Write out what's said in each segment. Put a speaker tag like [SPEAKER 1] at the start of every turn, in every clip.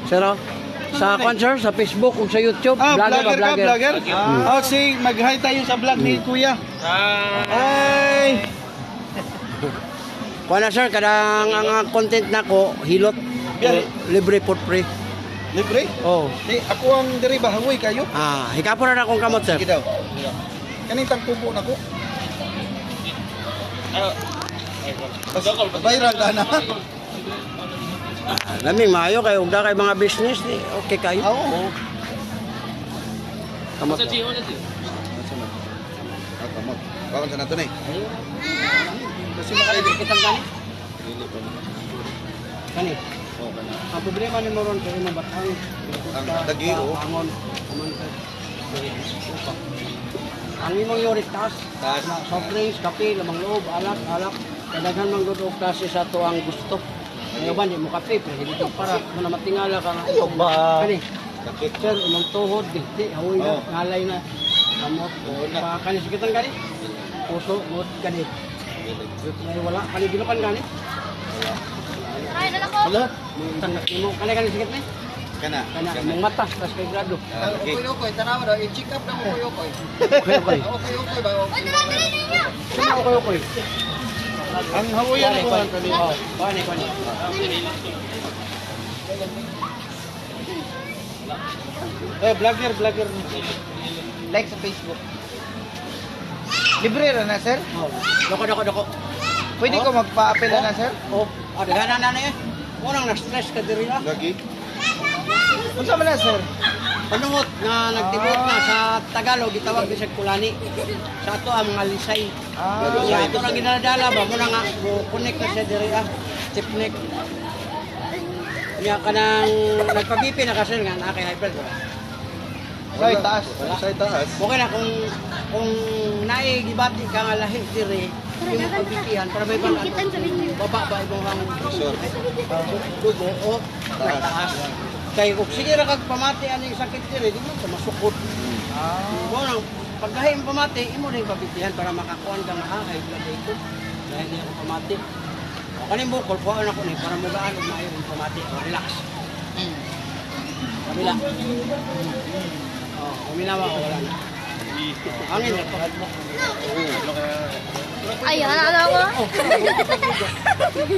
[SPEAKER 1] Sir, oh. Sa kwan, sir, sa Facebook o sa YouTube.
[SPEAKER 2] Vlogger ka, vlogger? Oh, sige, mag-hi tayo sa vlog ni Kuya. Hi!
[SPEAKER 1] Kwan na, sir, kadang ang content na ko, hilot. Libre for free.
[SPEAKER 2] Libre?
[SPEAKER 1] Oh.
[SPEAKER 2] Di, ako ang diri ba, hangoy kayo?
[SPEAKER 1] Hikapo na akong kamot, sir.
[SPEAKER 2] Sige daw. Kaning tagpupo na ko. Viral ka na.
[SPEAKER 1] Laming maayo kayo, ugda kay mga business, ni okay kayo.
[SPEAKER 2] Oo.
[SPEAKER 1] Kamot.
[SPEAKER 2] Kamot. Bakit sa nato na eh?
[SPEAKER 1] Kasi makaligit kitang gani. Kani. Ang problema ni Moron kayo na batang.
[SPEAKER 2] Ang dagi, oh.
[SPEAKER 1] Angon. Ang imong yurik taas.
[SPEAKER 2] Taas.
[SPEAKER 1] Soft drinks, kape, lamang loob, alak. Kadaghan man gud og klase sa to ang gusto. Ngayon ba, di mo kape, pero hindi ito para na matingala ka nga.
[SPEAKER 2] Ayaw ba?
[SPEAKER 1] Kani, sir, imong tuhod, di, hawi na, ngalay na. Kamot, kani sikitan gani. Puso, good, kani. May wala, kani ginukan gani.
[SPEAKER 3] Ay, dala ko.
[SPEAKER 1] Wala, kani sikit ni.
[SPEAKER 2] Kana.
[SPEAKER 1] Imong mata, tas kay grado.
[SPEAKER 2] Okay, tanawa daw, i-check up na mo okay.
[SPEAKER 1] Okay.
[SPEAKER 2] Okay ba?
[SPEAKER 3] Oy, dala ninyo.
[SPEAKER 1] Okay.
[SPEAKER 2] Ang hawayan ko.
[SPEAKER 1] Kani.
[SPEAKER 2] Vlogger. Like sa Facebook. Libre na sir?
[SPEAKER 1] Dako.
[SPEAKER 2] Pwede ko magpa-apela na sir?
[SPEAKER 1] Oh, daghan na eh. Unang na-stress ka diri na.
[SPEAKER 2] Lagi. Unsa man na sir?
[SPEAKER 1] Panungot na nagtibot na sa Tagalog, gitawag din sa Kulani. Sa ato ang mga lisay. Kaya ito na ginadala ba, muna nga, connect na siya diri tipnik. Kaya ka nang nagpabipi na kasi nga, nakay high blood.
[SPEAKER 2] Say taas.
[SPEAKER 1] Wala.
[SPEAKER 2] Say taas.
[SPEAKER 1] Okay na, kung naigibati ka nga lahi diri, yung pagbipihan, para may bang
[SPEAKER 3] Kitan sa video.
[SPEAKER 1] baba ba ibang ang
[SPEAKER 2] Sure.
[SPEAKER 1] dugo o taas. Kaya kung sige na kag pamati ano yung sakit diri, di mo ka masukot. Mo nang pagdahi ang pamati, imo na yung pabitihan para makakuan ka nga high blood ito. Dahil di ako pamati. O kanin bukol, kuhaan ako ni para magaan og maayo yung pamati. O relax. Kabila. Kuminawa ko wala na. Hangin na pagad mo.
[SPEAKER 3] Ay, ano ko?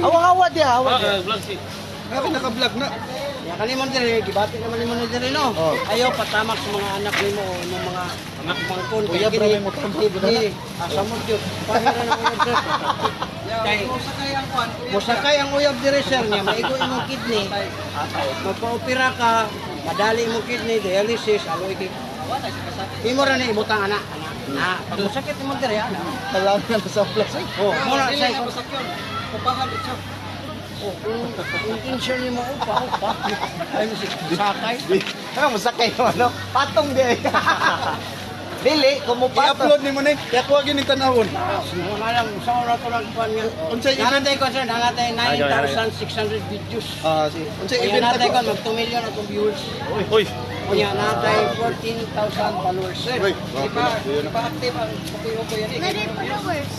[SPEAKER 2] Hawa-hawa di hawa. Grabe naka-vlog na.
[SPEAKER 1] Ya kalimon diri, gibati naman nimo ni diri no. Ayaw patamak sa mga anak nimo o ng mga anak mangkon.
[SPEAKER 2] Kuya, bro, may motor mo.
[SPEAKER 1] Asa mo jud. Pahira na mo diri. Kay musakay ang uyab diri sir niya, maigo imong kidney. Magpa-opera ka, madali imong kidney, dialysis, aloy kay. Imo ra ni imutang anak. Pag musakit imong diri ana.
[SPEAKER 2] Talang na sa plastic.
[SPEAKER 1] Oh, mura say upahan ito. Oh, kung insure ni mo upa. Ay sakay.
[SPEAKER 2] Ano masakay mo ano? Patong di. Dili, kumupatong. I-upload ni mo ni. Kaya kuha gini tanawon.
[SPEAKER 1] Sino na lang sa oras ko lang kuan nga.
[SPEAKER 2] Unsay event?
[SPEAKER 1] Nangatay ko sir, nangatay 9,600 videos.
[SPEAKER 2] Si unsay
[SPEAKER 1] Kaya
[SPEAKER 2] event
[SPEAKER 1] natay ko
[SPEAKER 2] ako?
[SPEAKER 1] mag 2 million akong viewers.
[SPEAKER 2] Uy.
[SPEAKER 1] Kaya natay 14,000 followers sir.
[SPEAKER 2] Uy,
[SPEAKER 1] Di pa active ang kukuyo ko yan.
[SPEAKER 3] Nari followers.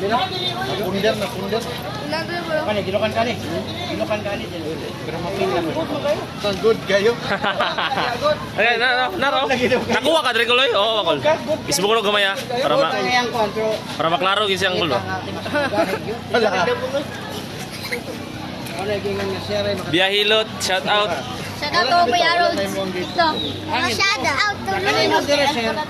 [SPEAKER 1] Bila?
[SPEAKER 2] Pundar na pundar.
[SPEAKER 3] Nari bro.
[SPEAKER 1] Kani gilokan kani. Gilokan kani din. Pero mapinga mo.
[SPEAKER 2] Ang good kayo.
[SPEAKER 4] Ay, naro. Nakuha ka diri ko loy. Oo, wakol. Facebook ko gamay
[SPEAKER 1] Kaya ang kuan pero
[SPEAKER 4] para maklaro gid siyang gulo.
[SPEAKER 2] Wala.
[SPEAKER 1] Ano gingan nga share
[SPEAKER 4] Biyahilot, shout out.
[SPEAKER 3] Shout out to Kuya Rod. Ito. Shout out to
[SPEAKER 1] Kani mo dire sir.
[SPEAKER 3] Jaja.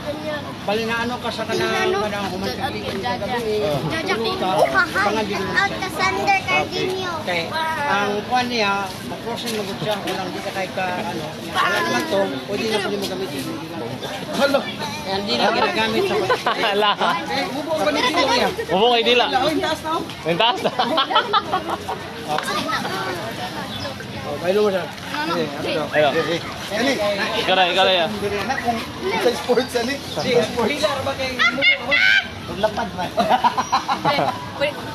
[SPEAKER 1] Bali na ano ka sa kanang humantikin sa gabi.
[SPEAKER 3] Shout out to Sander Cardinio.
[SPEAKER 1] Kay ang kuan niya, mag-crossing mo siya, walang di ka kahit ka ano. Wala naman to, pwede na pwede mo gamitin.
[SPEAKER 2] Hello.
[SPEAKER 1] Kaya hindi na ginagamit sa
[SPEAKER 4] Ala.
[SPEAKER 1] eh, bubo ba ni Tino niya?
[SPEAKER 4] Umo kay dila.
[SPEAKER 1] Oy, taas na.
[SPEAKER 4] Entas.
[SPEAKER 1] Oh, bailo mo siya.
[SPEAKER 4] Ayo.
[SPEAKER 2] Ani.
[SPEAKER 4] Ikaw ya.
[SPEAKER 2] Na kung sa sports ani.
[SPEAKER 1] Hila ba kay bubo?
[SPEAKER 2] Paglapad ba?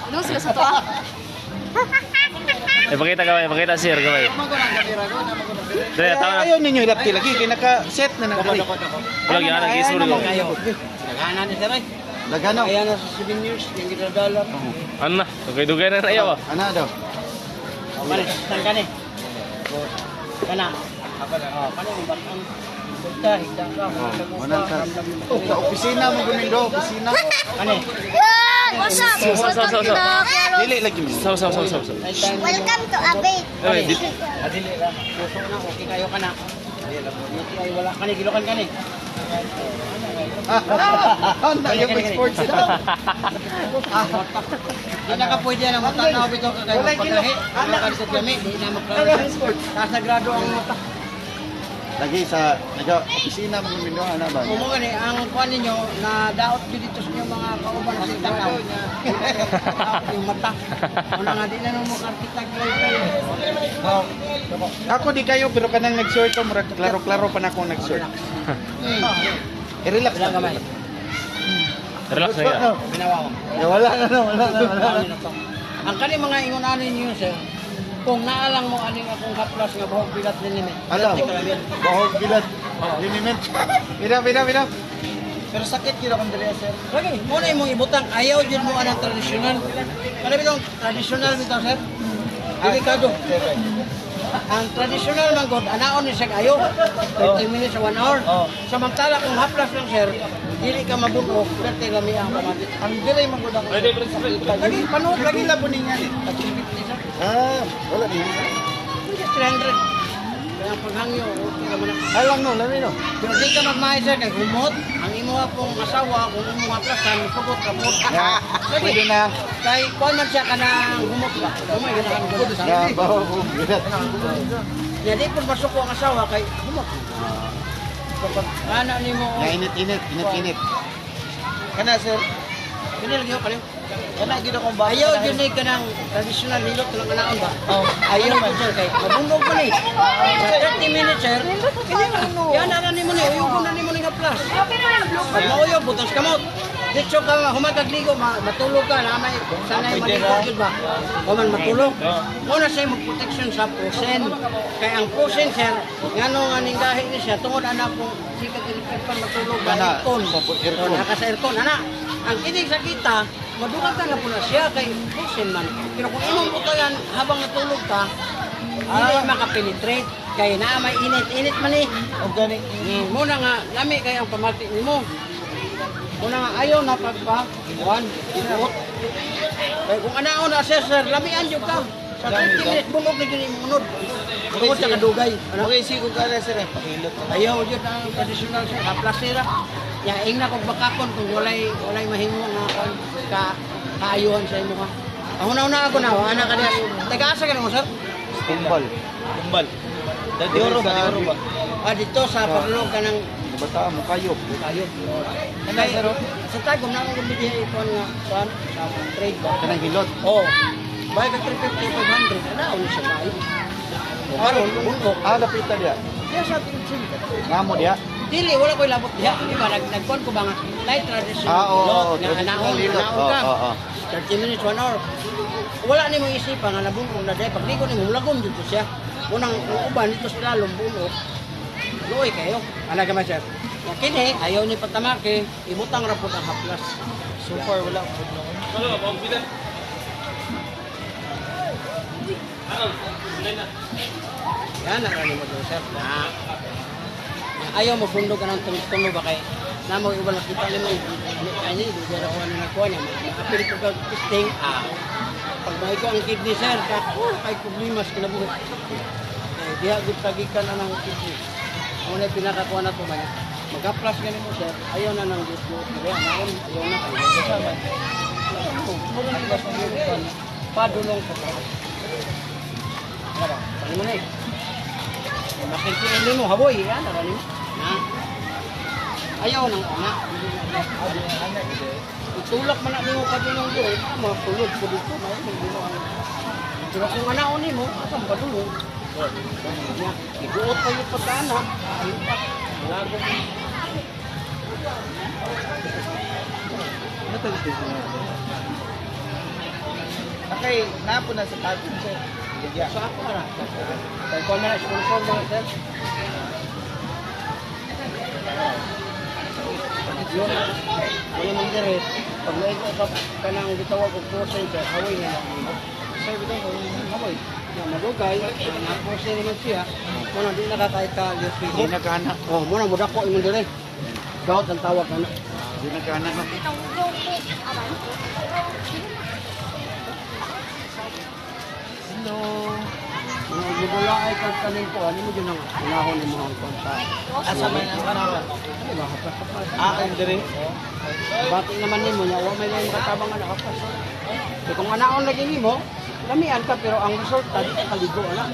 [SPEAKER 3] Ano sila sa to ah?
[SPEAKER 4] Pakita sir gamay. Dre, tawa na.
[SPEAKER 2] Ayaw ninyo ilapti lagi kay naka-set na nagari.
[SPEAKER 4] Wala gyud ana gisuro ko.
[SPEAKER 1] Naghanan ni Saray.
[SPEAKER 2] Dagano.
[SPEAKER 1] Kaya na sa 7 years, yung ginadala.
[SPEAKER 4] Ano na? Dugay-dugay na ayaw.
[SPEAKER 2] Ana daw.
[SPEAKER 1] Malis, saan ka ni? Kana. Oh, kana yung batang. Basta, higda ka.
[SPEAKER 2] Sa opisina mo gumindo, opisina.
[SPEAKER 1] Ano?
[SPEAKER 3] Yan! What's up? Welcome to the Carol.
[SPEAKER 2] Dili lagi mo.
[SPEAKER 4] Saw.
[SPEAKER 3] Welcome to Abate.
[SPEAKER 1] Adili lang. Puso na, okay kayo ka na. Ay, wala ka ni, gilokan ka ni.
[SPEAKER 2] Ano yung sports na?
[SPEAKER 1] Di na ka pwede na matanaw bito ka kayo magpagahi. Ano ka sa gami, di na magpagahi. Kasagrado ang mata.
[SPEAKER 2] Lagi sa opisina mo gumindo ana ba?
[SPEAKER 1] Kung mga ni, ang kuhan ninyo, na daot dito sa inyo mga kauban sa tanaw. Yung mata. Una nga, di na nung makartitag kayo.
[SPEAKER 2] Ako di kayo pero kanang nag-short ko murag klaro-klaro pa na ako nag-short. I-relax
[SPEAKER 1] Wala
[SPEAKER 2] lang
[SPEAKER 1] gamay.
[SPEAKER 4] Relax na yan.
[SPEAKER 1] Ginawa ko.
[SPEAKER 2] Wala na.
[SPEAKER 1] Ang kani mga ingunanin niyo sir, kung naalang mo aning akong haplas nga buhok bilat din nimi.
[SPEAKER 2] Alam. Bahog bilad. Liniment. Bina. Pero sakit gyud akong diri sir.
[SPEAKER 1] Lagi, mo na imong ibutang ayaw jud mo anang tradisyonal. Kana bitong tradisyonal bitaw sir. Delikado. Ang tradisyonal man god anaon ni siya ayo 30 minutes or 1 hour. Samantala kung haplas lang sir, dili ka mabunog, perti lami ang pamati.
[SPEAKER 2] Ang diri man gud ako.
[SPEAKER 1] Lagi panood lagi
[SPEAKER 2] Lagi labo ninyo ni.
[SPEAKER 1] activity sir.
[SPEAKER 2] Wala ni.
[SPEAKER 1] 300. Kaya ang paghangyo, okay naman na.
[SPEAKER 2] Alang no, lami no.
[SPEAKER 1] Pero di ka magmahal sir, kay humot. Ang imo pong asawa, kung imo haplasan, pagod ka po.
[SPEAKER 2] Pwede na.
[SPEAKER 1] Kay kuan man siya ka ng humot ba? Kumay ganahan ng humot.
[SPEAKER 2] Ya, bahog bilad.
[SPEAKER 1] Ya di po masuko ang asawa kay humot. Kapag ana nimo,
[SPEAKER 2] Ya init. Kana sir,
[SPEAKER 1] kinilagyo ka rin.
[SPEAKER 2] kana gid akong ba.
[SPEAKER 1] Ayaw yun ay kanang traditional nilot ng anaon ba? Ayaw man sir kay mabunog man eh. Sa 30 minutes sir. Yan na nimo ni uyugon na nimo ni nga plus. Pag mauyog butas kamot. Dito ka humatagligo matulog ka na may sanay malikod yun ba? O man matulog. Muna siya mag-protection sa pusen. Kaya ang pusen sir, ngano nga ning gahi ni siya tungod anak kung sikat electric pan matulog ba
[SPEAKER 2] Ana,
[SPEAKER 1] aircon.
[SPEAKER 2] aircon.
[SPEAKER 1] Naka sa aircon ana. Ang kinig sa kita, madugatan na po na siya kay pusen man. Pero kung imong butayan habang natulog ka, hindi makapenetrate. Kaya na may init man eh.
[SPEAKER 2] Organic.
[SPEAKER 1] Muna nga, lami kaya ang pamati nimo. Muna nga, ayaw na pagpakuan, inahot. Kaya kung anaon na siya, sir, lamian yung ka. Sa 20 minutes, bunog na yun yung munod. Tungkol sa kadugay.
[SPEAKER 2] Okay, sigo ka na sir. Pakilot.
[SPEAKER 1] Ayaw yun ang traditional sir, haplasira. Yaing na kung bakakon kung walay mahimo nga kaayuhan sa imo ka. Una ako na, anak ka niya. Taga-asa ka na mo, sir?
[SPEAKER 2] Kumbal. Dati oro ba?
[SPEAKER 1] Dito sa parlog ka ng
[SPEAKER 2] Bata mo kayo.
[SPEAKER 1] ayun. Kaya, sa tagom na akong bigyan ipon nga saan, sa trade ba?
[SPEAKER 2] Kanang hilot.
[SPEAKER 1] Oo. Bahay ka 350, 500, ano niya siya kayo? Karon, bundok.
[SPEAKER 2] Napita dia.
[SPEAKER 1] Kaya sa ating simple.
[SPEAKER 2] Ngamo dia.
[SPEAKER 1] Dili, wala ko'y labot diha. Di ba, nagkuhan ko ba nga, light traditional
[SPEAKER 2] Oo,
[SPEAKER 1] lot, nga
[SPEAKER 2] traditional
[SPEAKER 1] anaon
[SPEAKER 2] hilot.
[SPEAKER 1] ka.
[SPEAKER 2] Oo.
[SPEAKER 1] 30 minutes, 1 hour. Wala ni mong isipan nga nabungkong na dahil. Pagligo ni mong lagon dito siya. Unang uban dito sa lalong bunok. Luoy kayo. Ano ka man, sir? Kini, ayaw ni patamake, ibutang rapot ang haplas.
[SPEAKER 2] So far wala.
[SPEAKER 1] Yan, narani mo doon, sir. Ayaw mo fundog ka ng tunog ba kay na mo iba nakita ni mo kanya hindi dira ko na nakuha niya apil ko kag testing pag may ko ang kidney sir ka kay problema sa kinabuhi diha gud tagikan na ng kidney una pinakakuha na to man mag-plus gani mo sir ayaw na nang gusto kaya naon ayaw na kay sama mo na ni basta ni padulong ko Ano mo na eh. Makikita mo, haboy, yan, narani mo. Na. Ayaw nang ana. Itulak man na mo padulong ko, matulog ko dito, pero kung anaon ni mo, asam padulong. Iguot pa yung pagkaanak, ayun pa, lago mo.
[SPEAKER 2] Okay, napo na sa tabi sir.
[SPEAKER 1] So ako na. Kaya ko na sponsor mga sir. Yun, wala mong dire. Pag may ka nang gitawag og person sir, away na lang.
[SPEAKER 2] sir bitaw ko mamoy.
[SPEAKER 1] Na madugay, na-force naman siya. Muna di nakakaita litre.
[SPEAKER 2] Di nagkana.
[SPEAKER 1] Oh, muna mo dako imong dire. Dawat ang tawag ana.
[SPEAKER 2] Di nagkana no. Hello.
[SPEAKER 1] Mga gibula ay kaning ko ano mo din ang unahon ni mga konta.
[SPEAKER 2] Asa man ang kanawa?
[SPEAKER 1] Ano ba kapas?
[SPEAKER 2] Ang dire.
[SPEAKER 1] Bati naman nimo nya wa may lain katabang ana kapas. Kung anaon lagi nimo, lamian ka pero ang result tadi kaligo ana.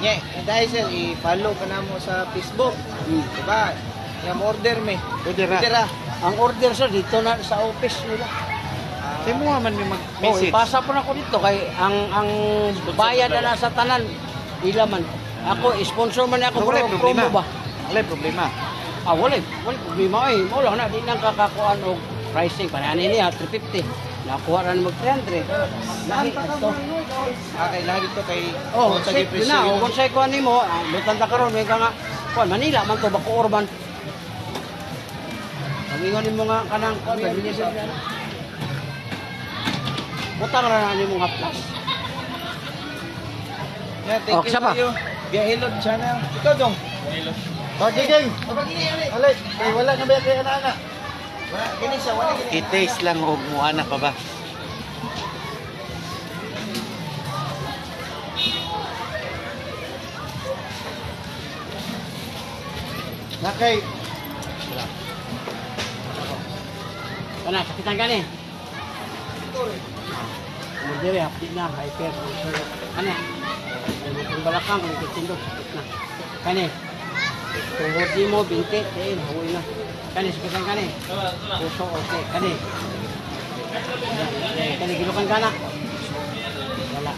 [SPEAKER 2] Nye, dahil sir, i-follow ka na mo sa Facebook. Diba? Yung order me. Pwede ra.
[SPEAKER 1] Ang order sir dito na sa office nila.
[SPEAKER 2] Sino mo man may
[SPEAKER 1] Oh,
[SPEAKER 2] mag-message?
[SPEAKER 1] ipasa po na ko dito kay ang bayad na sa tanan ila man. Ako sponsor man ako
[SPEAKER 2] Wala
[SPEAKER 1] pero
[SPEAKER 2] problema.
[SPEAKER 1] promo ba?
[SPEAKER 2] Wala problema.
[SPEAKER 1] Wala problema ay. Mo lang na di nang kakakuan og pricing para ani niya 350. Nakuha ra mo 300. Lahi ato.
[SPEAKER 2] Okay, lahat dito kay
[SPEAKER 1] Oh,
[SPEAKER 2] sa
[SPEAKER 1] say
[SPEAKER 2] presyo
[SPEAKER 1] na,
[SPEAKER 2] yun.
[SPEAKER 1] kung say kuan nimo, lutan ta karon may nga kuan Manila man to bako urban. Pamingon nimo nga kanang kuan ba sa Butang ra na nimo nga plus.
[SPEAKER 2] Yeah, thank
[SPEAKER 1] Oh,
[SPEAKER 2] you
[SPEAKER 1] siya pa?
[SPEAKER 2] to you. Biyahilod channel. Ikaw dong. Oh, Giging. Alay, kay wala na ba kay ana-ana? Wala gini siya, wala gini. I-taste lang og mo ana pa ba? Nakay.
[SPEAKER 1] Kana sakitan gani. Mudiri hapdi na hyper sir. Kana. Ang balakang ang kitindot sakit na. Kani. Tuhod di mo binti din huwi na. Kani sakitan gani. Puso okay kani. Kani gilukan kana. Wala.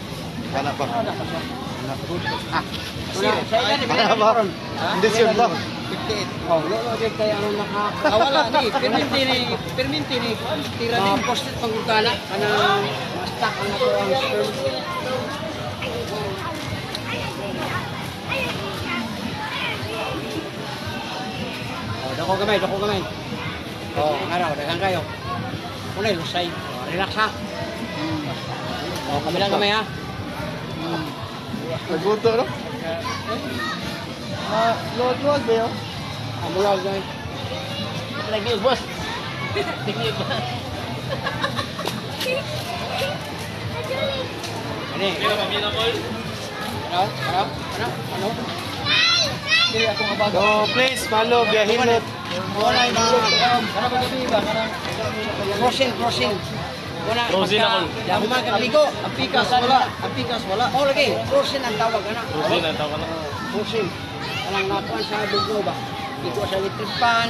[SPEAKER 2] Kana pa.
[SPEAKER 1] Wala pa siya.
[SPEAKER 2] Ah,
[SPEAKER 1] Wala. Saya gani
[SPEAKER 2] Kana ba? Hindi siya ba?
[SPEAKER 1] 58. Oh, lolo din kay ano naka.
[SPEAKER 2] Wala ni, perminti ni tira
[SPEAKER 1] Ah, posted panggugana kanang stock ang ako ang sperm. Oh, dako gamay, dako gamay. Oh, araw, dagang kayo. Unay lusay. Oh, relax ha. Oh, kabila gamay ha.
[SPEAKER 2] Nagbuto no? Ah, luwag ba yun?
[SPEAKER 1] Amulaw gamay.
[SPEAKER 4] Lagi, boss. Tingin ba?
[SPEAKER 1] Ani.
[SPEAKER 4] Pero pamina ko.
[SPEAKER 1] Ano?
[SPEAKER 2] Hindi ako mabago. So, please follow Biyahilot.
[SPEAKER 1] Wala yung mga
[SPEAKER 2] Kana ba gabi ba? Kana
[SPEAKER 1] crossing. Wala.
[SPEAKER 4] Crossing ako.
[SPEAKER 1] Ako man kaligo.
[SPEAKER 2] ang pikas wala. Ang pikas wala.
[SPEAKER 1] Oh, lagi. Crossing ang tawag. Ano?
[SPEAKER 4] Rusin na tawag na.
[SPEAKER 1] Crossing. Walang nakuha sa dugno ba? Ito sa electric pan.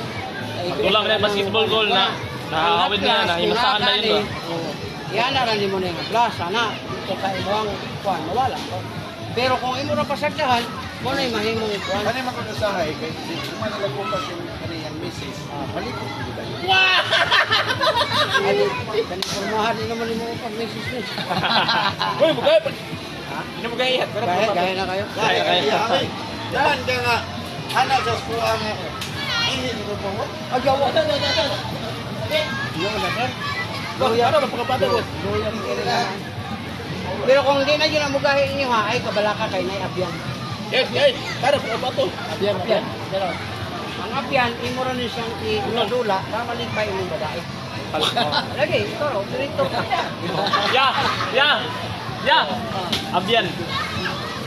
[SPEAKER 4] Kulang na yung basketball goal na nakakawid na, nahimasahan na yun ba?
[SPEAKER 1] Yan na rin mo na yung plus. Sana, ito ka ibang kuhan, mawala. Pero kung imo na pasagdahan, mo na yung mahimong kuhan.
[SPEAKER 2] Ano yung makunasahay? Kaya hindi man alam kung kasi kaniyang misis. Balik ko.
[SPEAKER 1] Kanipormahan din naman yung mga pag-message niya.
[SPEAKER 4] Uy, bugay! Hindi mo gaya.
[SPEAKER 1] Gaya na kayo?
[SPEAKER 4] Kaya.
[SPEAKER 2] Dahan ka nga. Hana sa skuha nga. Hindi ko po mo.
[SPEAKER 1] Agaw, wala na. Yung na, sir.
[SPEAKER 4] Ano ba pagkapata ko?
[SPEAKER 1] Pero kung hindi na yun ang mugahin niyo ha, ay kabalaka kay Nay Abyan.
[SPEAKER 4] Eh, para pagkapato.
[SPEAKER 1] Abyan. Dalaw. Ang Abyan, imo rin siyang iuladula, kamalit pa imong babae. Lagi, ito, dirito ka.
[SPEAKER 4] Ya! Abyan.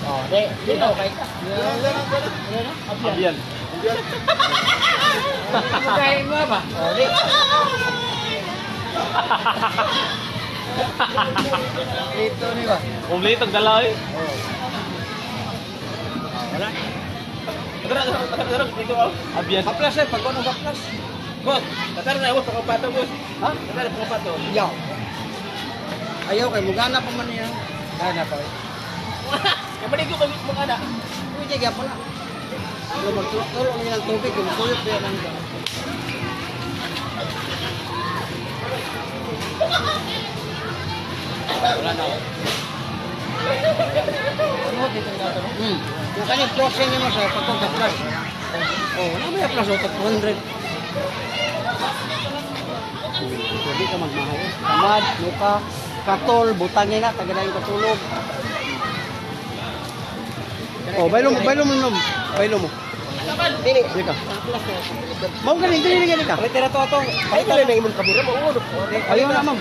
[SPEAKER 1] Oh, dito kay ka.
[SPEAKER 4] Abyan.
[SPEAKER 1] Mugahin mo ba? Oh, di.
[SPEAKER 2] Ito ni ba?
[SPEAKER 4] Kompleto ang dalaw eh.
[SPEAKER 1] Wala.
[SPEAKER 4] Tara, dito ako. Abyan.
[SPEAKER 1] Haplas eh, pag ano haplas?
[SPEAKER 4] Boss, tatara na ako pagkapato, boss.
[SPEAKER 1] Ha?
[SPEAKER 4] Tatara pagkapato.
[SPEAKER 1] Yaw. Ayaw kay mugana pa man niya. Gana pa.
[SPEAKER 4] Kamali ko kami mga anak.
[SPEAKER 1] Uy, diga pa na. Pero magtulog niya ng tubig, magtulog niya ng wala na.
[SPEAKER 2] Ano dito nga ito?
[SPEAKER 1] Yung kanyang closing niya mo sa pagkong-plus. Oh, wala may plus o 200. Hindi ka magmahal. Tamad, luka. katol, butangin na, tagadahin katulog. Oh, bailo mo, bailo mo. Dili ka. Mau galing, dili ka.
[SPEAKER 2] Palitan na to ato. Palitan na imong kamera mo.
[SPEAKER 1] Ayaw na, ma'am.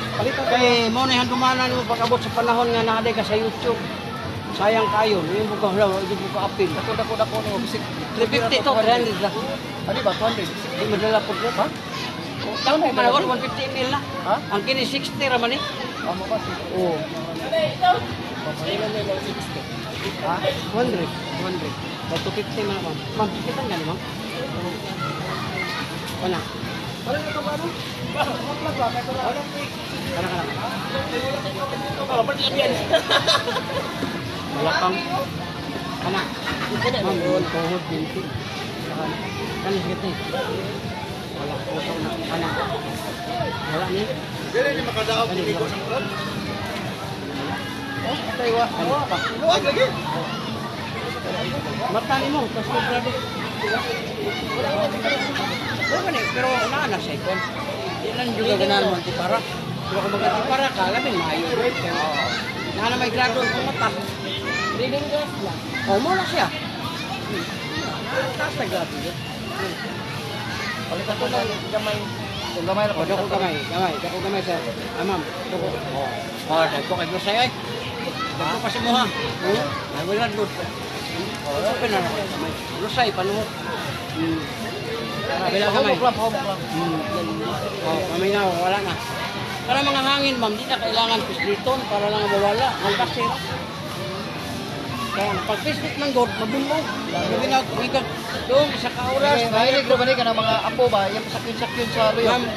[SPEAKER 1] Kay mo na handumanan mo pag-abot sa panahon nga naaday ka sa YouTube. Sayang kayo, yung buka hulaw, yung buka apil.
[SPEAKER 2] Dako no bisik.
[SPEAKER 1] 350 to, 300 lang.
[SPEAKER 2] Ano ba 200?
[SPEAKER 1] Di madala po ko, ha? Taon mo manawon, 150 ml na.
[SPEAKER 2] Ha?
[SPEAKER 1] Ang kini 60 raman eh.
[SPEAKER 2] Amo ba?
[SPEAKER 1] Oo.
[SPEAKER 2] Papailan na lang 60.
[SPEAKER 1] Ha? 100. 100. Ba't 250 man ma'am? Ma'am, kita nga ma'am? Wala.
[SPEAKER 2] Wala na ba ano?
[SPEAKER 1] Kana. Wala kang. Kana. Ma'am, yun, tuhod, binti. Kana, sige tayo. Wala, puso na. Kana. Wala ni.
[SPEAKER 2] Dili ni makadaog dili ko sa ulan. Oh, kaywa.
[SPEAKER 1] Kana pa.
[SPEAKER 2] Luwag lagi.
[SPEAKER 1] Matali mo, tapos librado. Wala ni, pero na second. Ilan juga ganahan mo antipara. Pero kung mag-antipara ka, labing maayo. Na na may grado ang mata.
[SPEAKER 3] Reading glass lang.
[SPEAKER 1] O, mo na siya. Taas na grado yun.
[SPEAKER 2] Palitan ko lang gamay. Kung gamay na
[SPEAKER 1] O, dako gamay sa, ma'am, dako. O, dako kay Brusay ay. Dako pa si mo ha. Ay, wala doon. O, open na naman gamay. Brusay, panuhot. Bila gamay.
[SPEAKER 2] Pahubok lang.
[SPEAKER 1] O, kamay na, wala na. Para mga hangin, ma'am, di na kailangan pisliton para lang mawala. Ang kasir. Kaya pag pislit man god, mabumbog. Sabi na, ikag, doon, isa ka oras.
[SPEAKER 2] Mahilig ro ba ka ng mga apo ba? Yung sakyon sa luyo.
[SPEAKER 1] Ma'am,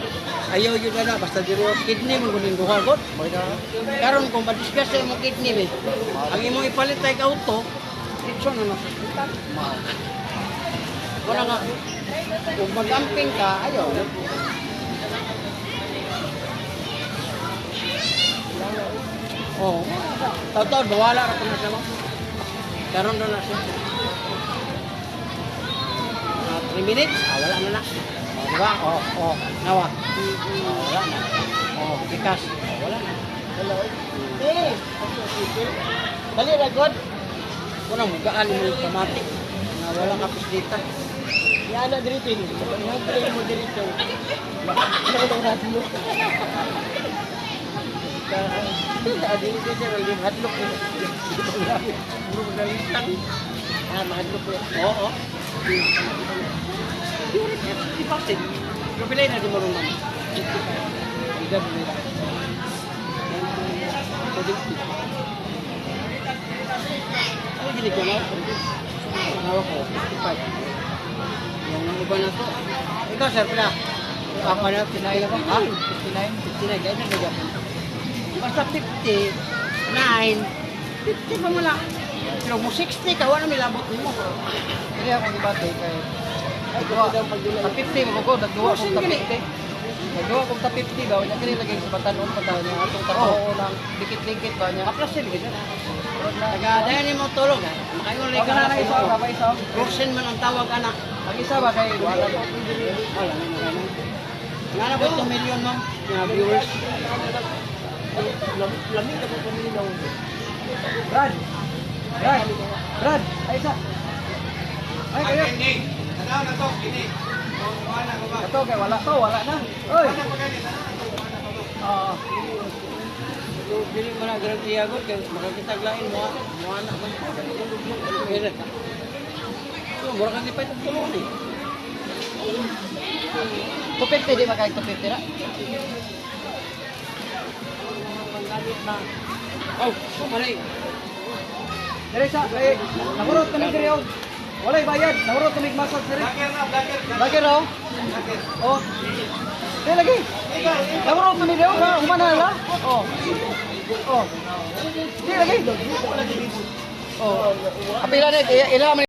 [SPEAKER 1] ayaw yun na, basta diro kidney mo gunin duha god. Karon kung madiscuss sa imong kidney, ang imong ipalit ay auto, dito na sa hospital. Wala nga, kung mag-amping ka, ayaw. Oo. Taon-taon, bawala na ito na siya mo. Karoon na siya. 3 minutes, wala na na. Diba? Nawa. Wala na. Bikas. Wala na. Dali na, God. Kung nang mugaan mo yung pamatik na wala ka pislita.
[SPEAKER 3] Yan na dito. Nag-play mo dito. Nakatang natin mo.
[SPEAKER 1] Adi ko siya yung hadlok. Puro galintang. Mahadlok ko. Oo. Di pasin. Pero pilay na di mo rin naman. Iga mo nila. Ano gini ko na? Panawa ko. 55. Yung iba na to. Ikaw sir, pila? Ako na, pinay na ba? Ha? 59. Kaya na gagawin. Basta 59, 50 pa mo lang. Pero mo 60 ka, wala may labot mo.
[SPEAKER 2] Hindi ako gibati kay sa 50 mo ko nagduwa ko sa 50. Nagduwa ko sa 50 ba, wala kini lagay sa batanon pa tayo niya atong tawo lang dikit-dikit ba niya.
[SPEAKER 1] Aplasil gid na. Taga dayon mo tulog ha. Makaingon lay ka na
[SPEAKER 2] isa ba isa.
[SPEAKER 1] Kursen man ang tawag anak.
[SPEAKER 2] Ang isa ba kay wala ko.
[SPEAKER 1] Wala na magana. Ngana ba 2 million ma'am? Nga viewers.
[SPEAKER 2] Lamig ka po paminaw. Brad. Ay isa. Ay kayo.
[SPEAKER 1] Ano na to? Kini.
[SPEAKER 2] Ito kay wala na. Oy.
[SPEAKER 1] Dili mo na garang iyagot kay makakitag lain mo ana man. Kaya ka. So mura ka di pa itong tulong ni.
[SPEAKER 2] Tupit di makay tupit na.
[SPEAKER 1] Oh, sumalay.
[SPEAKER 2] Dire sa kay nahurot kami dire og walay bayad, nahurot kami massage dire. Lagi raw. Oh. Dire lagi. Nahurot kami dire og humana la. Oh. Dire lagi. Oh. Apila na ila man